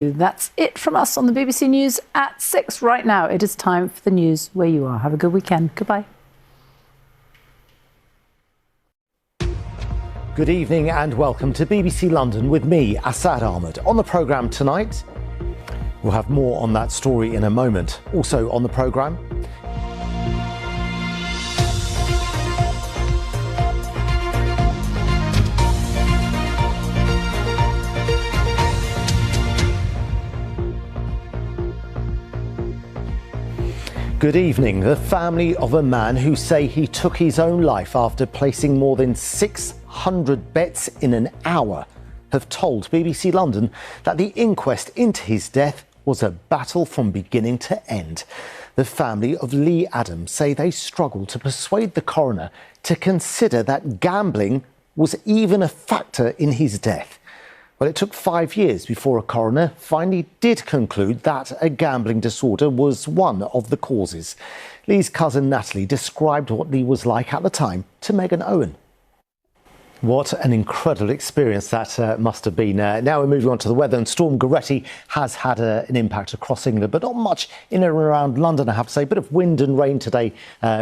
That's it from us on the BBC News at 6 right now. It is time for the news where you are. Have a good weekend. Goodbye. Good evening and welcome to BBC London with me, Asad Ahmad. On the programme tonight, we'll have more on that story in a moment. Also on the programme, good evening. The family of a man who say he took his own life after placing more than 600 bets in an hour have told BBC London that the inquest into his death was a battle from beginning to end. The family of Lee Adams say they struggled to persuade the coroner to consider that gambling was even a factor in his death. Well, it took 5 years before a coroner finally did conclude that a gambling disorder was one of the causes. Lee's cousin Natalie described what Lee was like at the time to Megan Owen. What an incredible experience that must have been. Now we're moving on to the weather, and Storm Goretti has had an impact across England, but not much in and around London, I have to say. A bit of wind and rain today,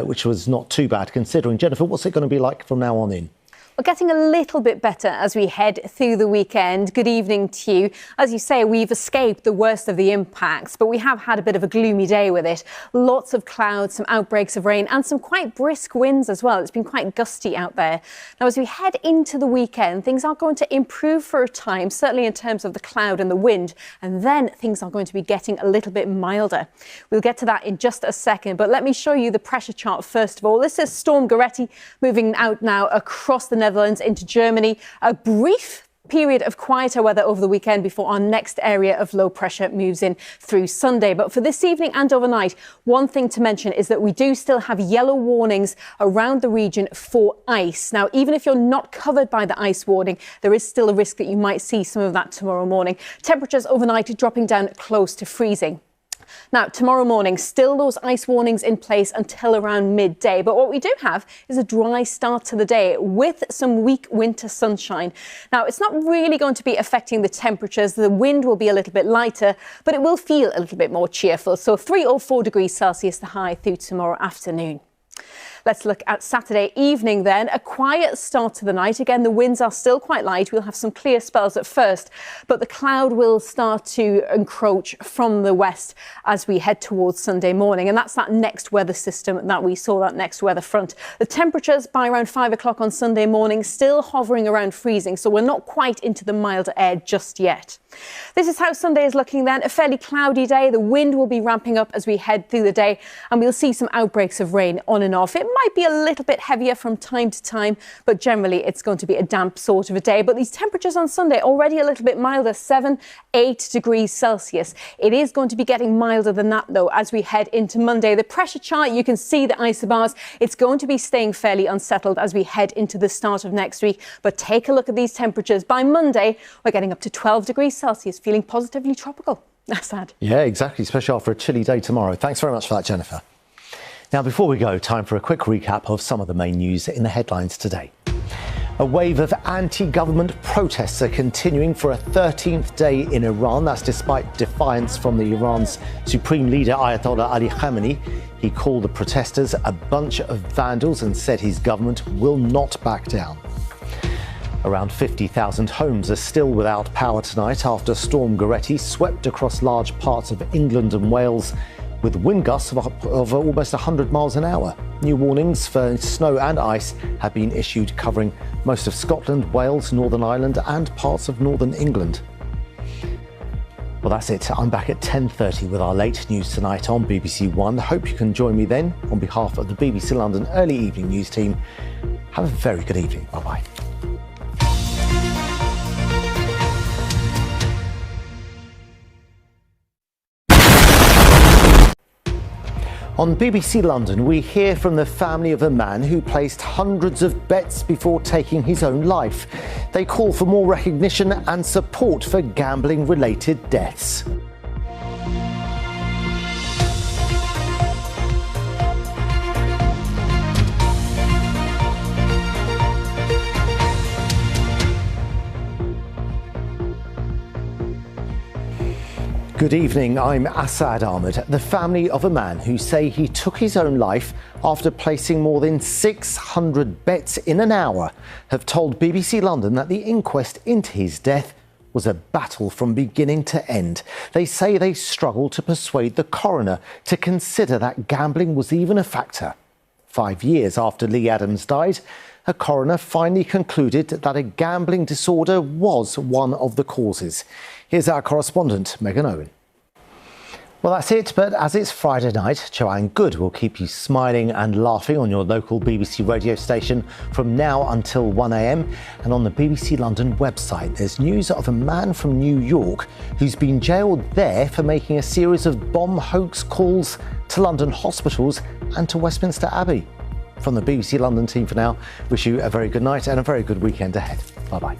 which was not too bad considering. Jennifer, what's it going to be like from now on in? We're getting a little bit better as we head through the weekend. Good evening to you. As you say, we've escaped the worst of the impacts, but we have had a bit of a gloomy day with it. Lots of clouds, some outbreaks of rain and some quite brisk winds as well. It's been quite gusty out there. Now, as we head into the weekend, things are going to improve for a time, certainly in terms of the cloud and the wind, and then things are going to be getting a little bit milder. We'll get to that in just a second, but let me show you the pressure chart first of all. This is Storm Goretti moving out now across the Netherlands into Germany. A brief period of quieter weather over the weekend before our next area of low pressure moves in through Sunday. But for this evening and overnight, one thing to mention is that we do still have yellow warnings around the region for ice. Now, even if you're not covered by the ice warning, there is still a risk that you might see some of that tomorrow morning. Temperatures overnight dropping down close to freezing. Now, tomorrow morning, still those ice warnings in place until around midday. But what we do have is a dry start to the day with some weak winter sunshine. Now, it's not really going to be affecting the temperatures. The wind will be a little bit lighter, but it will feel a little bit more cheerful. So 3 or 4 degrees Celsius the high through tomorrow afternoon. Let's look at Saturday evening then. A quiet start to the night. Again, the winds are still quite light. We'll have some clear spells at first, but the cloud will start to encroach from the west as we head towards Sunday morning. And that's that next weather system that we saw, that next weather front. The temperatures by around 5 o'clock on Sunday morning still hovering around freezing, so we're not quite into the milder air just yet. This is how Sunday is looking then. A fairly cloudy day. The wind will be ramping up as we head through the day, and we'll see some outbreaks of rain on and off. It might be a little bit heavier from time to time, but generally it's going to be a damp sort of a day. But these temperatures on Sunday already a little bit milder, 7, 8 degrees Celsius. It is going to be getting milder than that though as we head into Monday. The pressure chart, you can see the isobars. It's going to be staying fairly unsettled as we head into the start of next week. But take a look at these temperatures. By Monday, we're getting up to 12 degrees Celsius, feeling positively tropical. That's sad. Yeah, exactly, especially after a chilly day tomorrow. Thanks very much for that, Jennifer. Now, before we go, time for a quick recap of some of the main news in the headlines today. A wave of anti-government protests are continuing for a 13th day in Iran. That's despite defiance from Iran's supreme leader, Ayatollah Ali Khamenei. He called the protesters a bunch of vandals and said his government will not back down. Around 50,000 homes are still without power tonight after Storm Goretti swept across large parts of England and Wales with wind gusts of almost 100 miles an hour. New warnings for snow and ice have been issued covering most of Scotland, Wales, Northern Ireland and parts of northern England. Well, that's it. I'm back at 10:30 with our late news tonight on BBC One. Hope you can join me then. On behalf of the BBC London Early Evening News team, have a very good evening. Bye-bye. On BBC London, we hear from the family of a man who placed hundreds of bets before taking his own life. They call for more recognition and support for gambling-related deaths. Good evening, I'm Asad Ahmad. The family of a man who say he took his own life after placing more than 600 bets in an hour have told BBC London that the inquest into his death was a battle from beginning to end. They say they struggled to persuade the coroner to consider that gambling was even a factor. 5 years after Lee Adams died, a coroner finally concluded that a gambling disorder was one of the causes. Here's our correspondent, Megan Owen. Well, that's it, but as it's Friday night, Joanne Good will keep you smiling and laughing on your local BBC radio station from now until 1 a.m. And on the BBC London website, there's news of a man from New York who's been jailed there for making a series of bomb hoax calls to London hospitals and to Westminster Abbey. From the BBC London team for now, wish you a very good night and a very good weekend ahead. Bye-bye.